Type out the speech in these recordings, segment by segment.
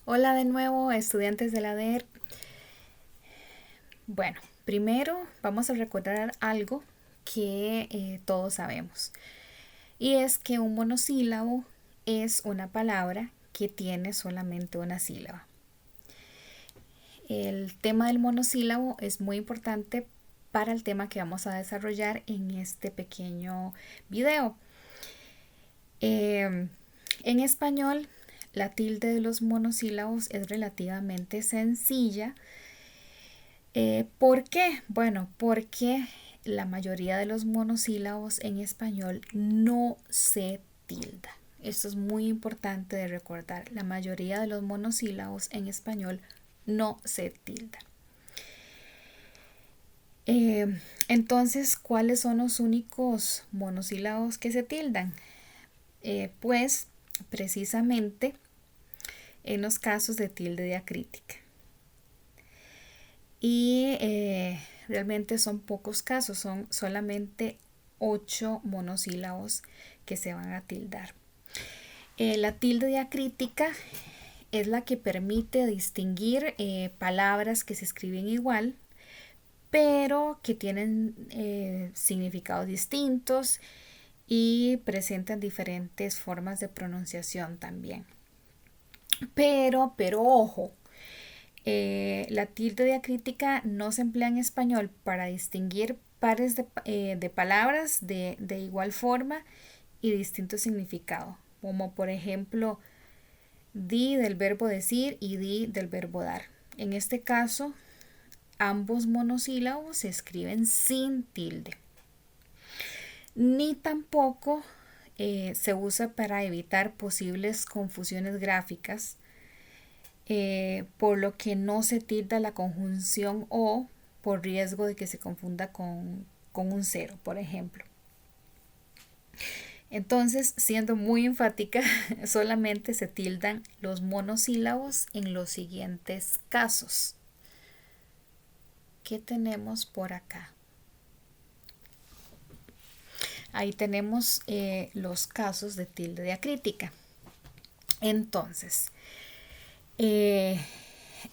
Hola de nuevo, estudiantes de la DER. Bueno, primero vamos a recordar algo que todos sabemos. Y es que un monosílabo es una palabra que tiene solamente una sílaba. El tema del monosílabo es muy importante para el tema que vamos a desarrollar en este pequeño video. En español, la tilde de los monosílabos es relativamente sencilla. ¿Por qué? Bueno, porque la mayoría de los monosílabos en español no se tilda. Esto es muy importante de recordar. La mayoría de los monosílabos en español no se tilda. Entonces, ¿cuáles son los únicos monosílabos que se tildan? Pues precisamente en los casos de tilde diacrítica. Y realmente son pocos casos, son solamente 8 monosílabos que se van a tildar. La tilde diacrítica es la que permite distinguir palabras que se escriben igual, pero que tienen significados distintos y presentan diferentes formas de pronunciación también. Pero ojo, la tilde diacrítica no se emplea en español para distinguir pares de palabras de igual forma y distinto significado, como por ejemplo di del verbo decir y di del verbo dar. En este caso, ambos monosílabos se escriben sin tilde. Ni tampoco se usa para evitar posibles confusiones gráficas, por lo que no se tilda la conjunción o por riesgo de que se confunda con un cero, por ejemplo. Entonces, siendo muy enfática, solamente se tildan los monosílabos en los siguientes casos. ¿Qué tenemos por acá? Ahí tenemos los casos de tilde diacrítica. Entonces,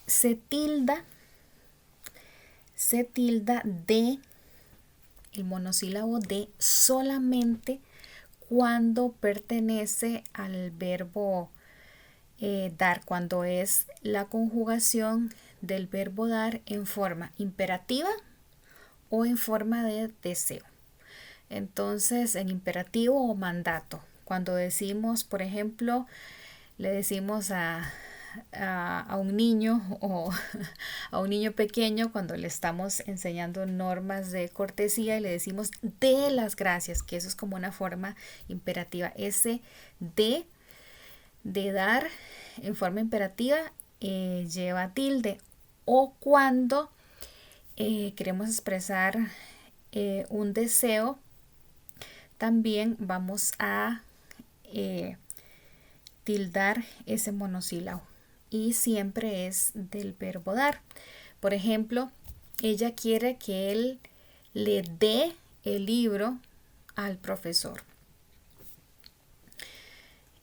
se tilda de el monosílabo de solamente cuando pertenece al verbo dar, cuando es la conjugación del verbo dar en forma imperativa o en forma de deseo. Entonces, en imperativo o mandato, cuando decimos, por ejemplo, le decimos a un niño o a un niño pequeño cuando le estamos enseñando normas de cortesía y le decimos de las gracias, que eso es como una forma imperativa. Ese de dar en forma imperativa lleva tilde. O cuando queremos expresar un deseo, también vamos a tildar ese monosílabo y siempre es del verbo dar. Por ejemplo, ella quiere que él le dé el libro al profesor.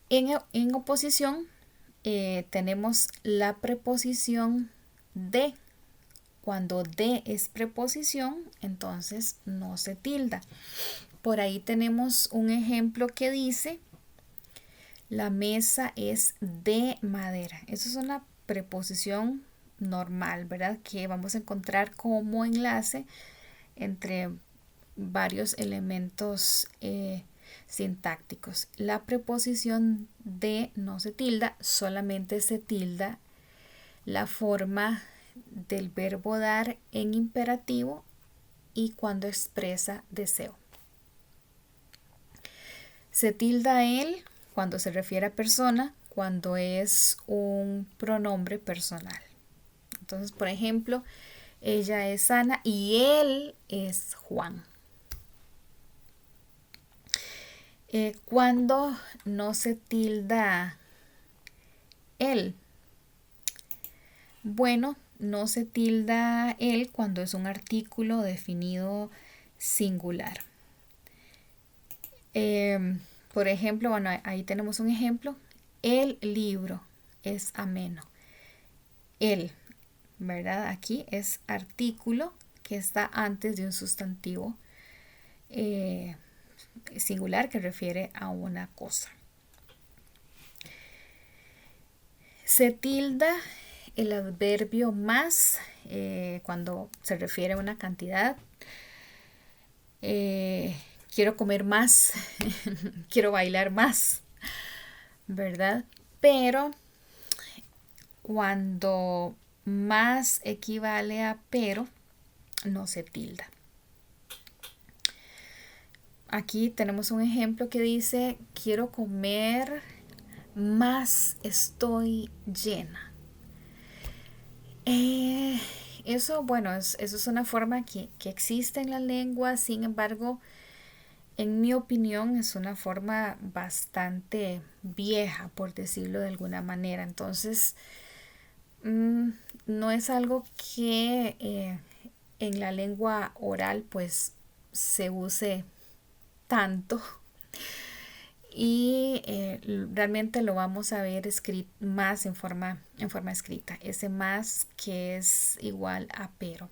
En oposición tenemos la preposición de. Cuando de es preposición, entonces no se tilda. Por ahí tenemos un ejemplo que dice: la mesa es de madera. Eso es una preposición normal, ¿verdad? Que vamos a encontrar como enlace entre varios elementos sintácticos. La preposición de no se tilda, solamente se tilda la forma del verbo dar en imperativo y cuando expresa deseo. Se tilda él cuando se refiere a persona, cuando es un pronombre personal. Entonces, por ejemplo, ella es Ana y él es Juan. Cuando no se tilda él. Bueno, no se tilda él cuando es un artículo definido singular. Por ejemplo, bueno, ahí tenemos un ejemplo. El libro es ameno. el, ¿verdad? Aquí es artículo que está antes de un sustantivo singular que refiere a una cosa. Se tilda el adverbio más cuando se refiere a una cantidad. Quiero comer más, quiero bailar más, ¿verdad? Pero cuando más equivale a pero, no se tilda. Aquí tenemos un ejemplo que dice, quiero comer más, estoy llena. Eso, bueno, eso es una forma que existe en la lengua, sin embargo, en mi opinión es una forma bastante vieja, por decirlo de alguna manera. Entonces, no es algo que en la lengua oral pues se use tanto y realmente lo vamos a ver más en forma escrita, ese más que es igual a pero.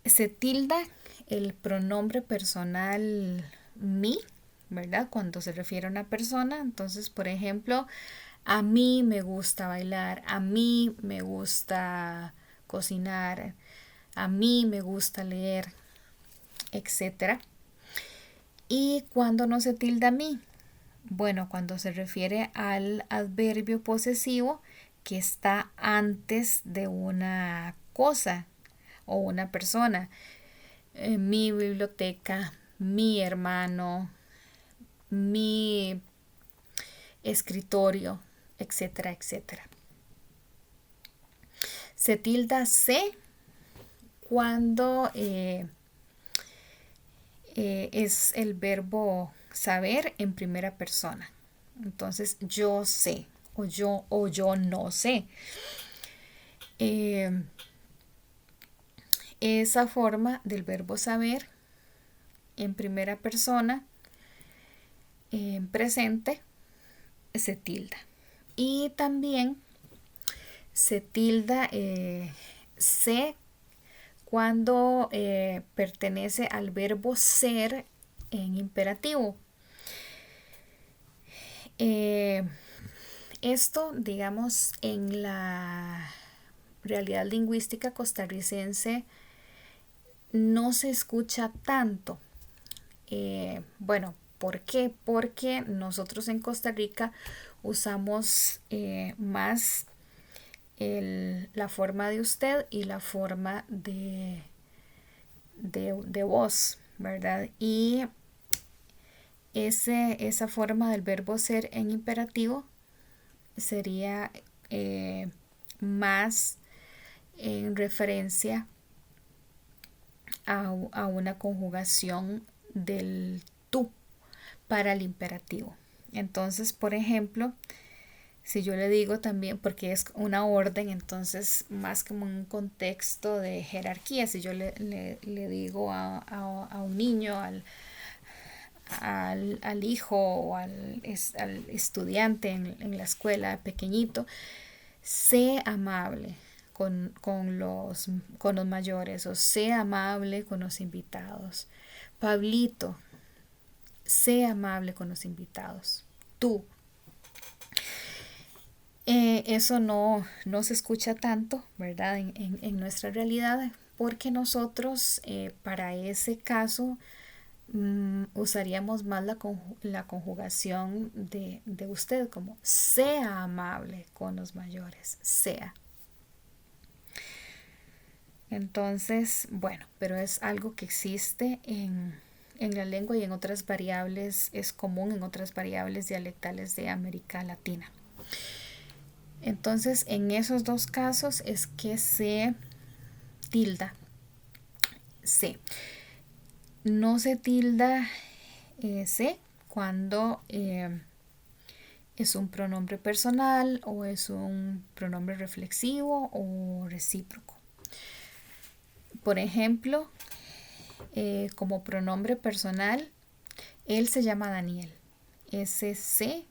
Se tilda el pronombre personal mi, ¿verdad? Cuando se refiere a una persona. Entonces, por ejemplo, a mí me gusta bailar, a mí me gusta cocinar, a mí me gusta leer, etcétera. ¿Y cuando no se tilda a mí? Bueno, cuando se refiere al adverbio posesivo que está antes de una cosa o una persona. Mi biblioteca, mi hermano, mi escritorio, etcétera, etcétera. Se tilda se cuando es el verbo saber en primera persona. Entonces, yo sé o yo no sé. Esa forma del verbo saber en primera persona, en presente, se tilda. Y también se tilda se cuando pertenece al verbo ser en imperativo. Esto, digamos, en la realidad lingüística costarricense no se escucha tanto. Bueno, ¿por qué? Porque nosotros en Costa Rica usamos más la forma de usted y la forma de vos, ¿verdad? Y esa forma del verbo ser en imperativo sería más en referencia a una conjugación del tú para el imperativo. Entonces, por ejemplo, si yo le digo también, porque es una orden, entonces más como un contexto de jerarquía, si yo le digo a un niño, al hijo o al estudiante en la escuela pequeñito, sé amable con los mayores o sé amable con los invitados. Pablito, sé amable con los invitados. Tú. Eso no se escucha tanto, ¿verdad? En nuestra realidad, porque nosotros para ese caso usaríamos más la conjugación de usted, como sea amable con los mayores, sea. Entonces, bueno, pero es algo que existe en la lengua y en otras variables, es común en otras variables dialectales de América Latina. Entonces, en esos dos casos es que se tilda se. No se tilda se cuando es un pronombre personal o es un pronombre reflexivo o recíproco. Por ejemplo, como pronombre personal, él se llama Daniel. Ese se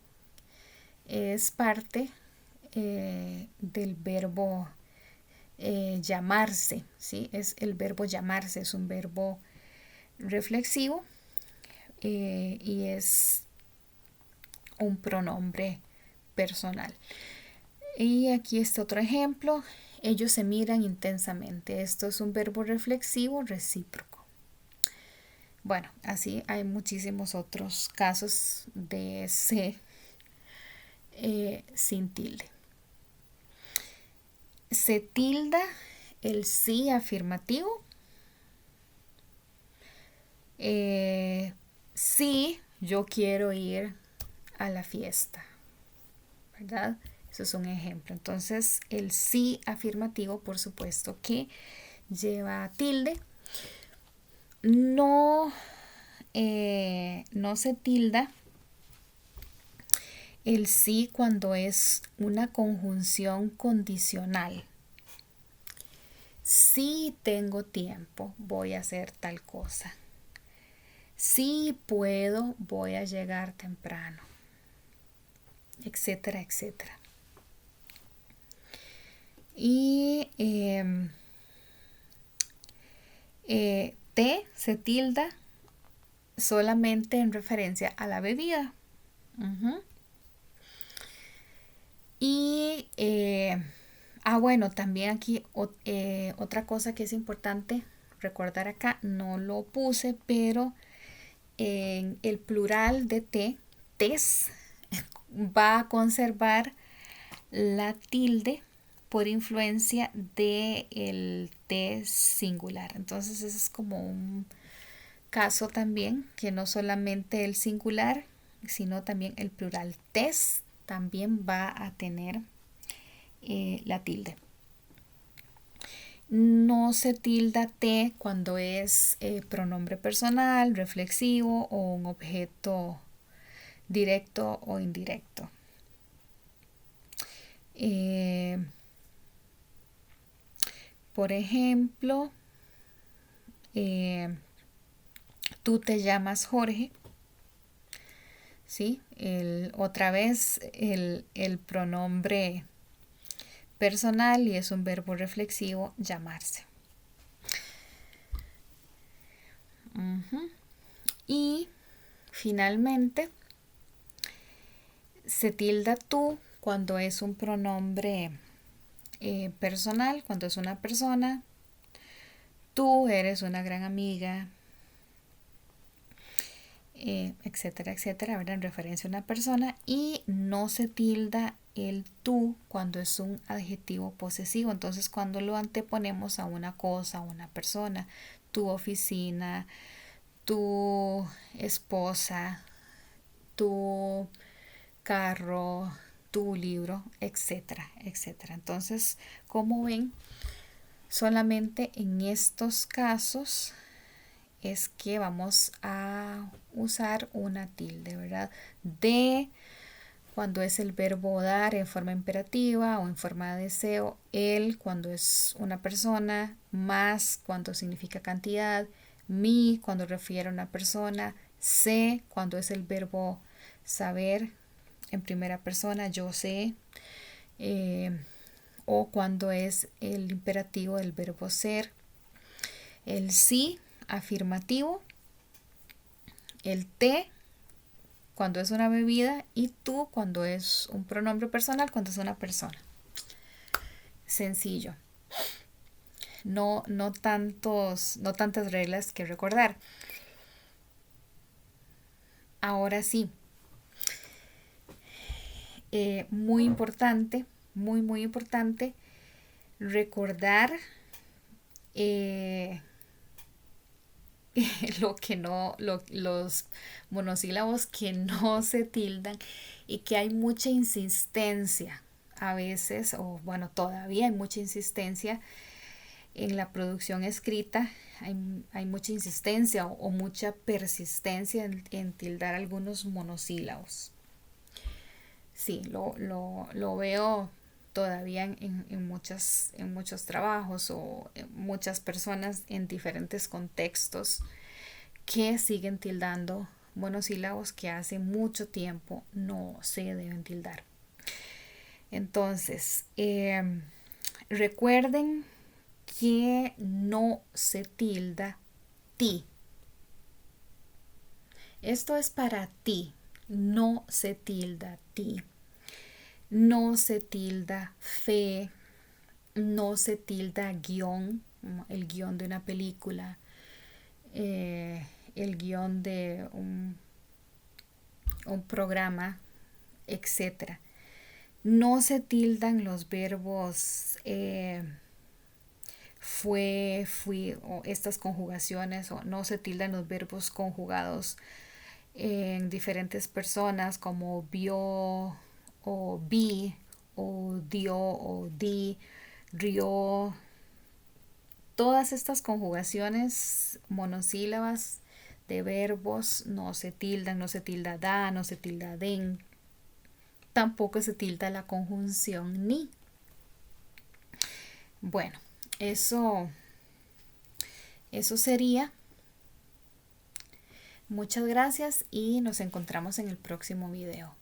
es parte del verbo llamarse, ¿sí? Es el verbo llamarse, es un verbo reflexivo y es un pronombre personal. Y aquí está otro ejemplo. Ellos se miran intensamente. Esto es un verbo reflexivo recíproco. Bueno, así hay muchísimos otros casos de se sin tilde. Se tilda el sí afirmativo. Sí, yo quiero ir a la fiesta, ¿verdad? Eso es un ejemplo. Entonces, el sí afirmativo, por supuesto que lleva tilde. No, no se tilda el sí cuando es una conjunción condicional. Si tengo tiempo, voy a hacer tal cosa. Si puedo, voy a llegar temprano, etcétera, etcétera. Y T se tilda solamente en referencia a la bebida. Y bueno, también aquí otra cosa que es importante recordar acá, no lo puse, pero en el plural de T, tes, va a conservar la tilde por influencia del T singular. Entonces ese es como un caso también que no solamente el singular, sino también el plural tes también va a tener la tilde. No se tilda T cuando es pronombre personal, reflexivo o un objeto directo o indirecto. Por ejemplo, tú te llamas Jorge, ¿sí? Otra vez el pronombre personal y es un verbo reflexivo, llamarse. Y finalmente se tilda tú cuando es un pronombre personal, cuando es una persona. Tú eres una gran amiga, etcétera, etcétera, ¿verdad? En referencia a una persona. Y no se tilda el tú cuando es un adjetivo posesivo. Entonces, cuando lo anteponemos a una cosa, a una persona, tu oficina, tu esposa, tu carro, tu libro, etcétera, etcétera. Entonces, como ven, solamente en estos casos es que vamos a usar una tilde, ¿verdad? De cuando es el verbo dar en forma imperativa o en forma de deseo, el cuando es una persona, más cuando significa cantidad, mi cuando refiere a una persona, sé cuando es el verbo saber en primera persona, yo sé, o cuando es el imperativo del verbo ser, el sí afirmativo, el te cuando es una bebida y tú cuando es un pronombre personal, cuando es una persona. Sencillo. No tantas reglas que recordar. Ahora sí, muy importante, muy importante recordar los monosílabos que no se tildan y que hay mucha insistencia a veces, o bueno, todavía hay mucha insistencia en la producción escrita, hay mucha insistencia o mucha persistencia en tildar algunos monosílabos. Sí, lo veo todavía en muchos trabajos o en muchas personas en diferentes contextos que siguen tildando monosílabos que hace mucho tiempo no se deben tildar. Entonces, recuerden que no se tilda ti. Esto es para ti. No se tilda ti. No se tilda fe. No se tilda guión, el guión de una película, el guión de un programa, etcétera. No se tildan los verbos fue, fui o estas conjugaciones, o no se tildan los verbos conjugados en diferentes personas como vio o vi o dio o di, rió. Todas estas conjugaciones monosílabas de verbos no se tildan, no se tilda da, no se tilda den. Tampoco se tilda la conjunción ni. Bueno, eso sería. Muchas gracias y nos encontramos en el próximo video.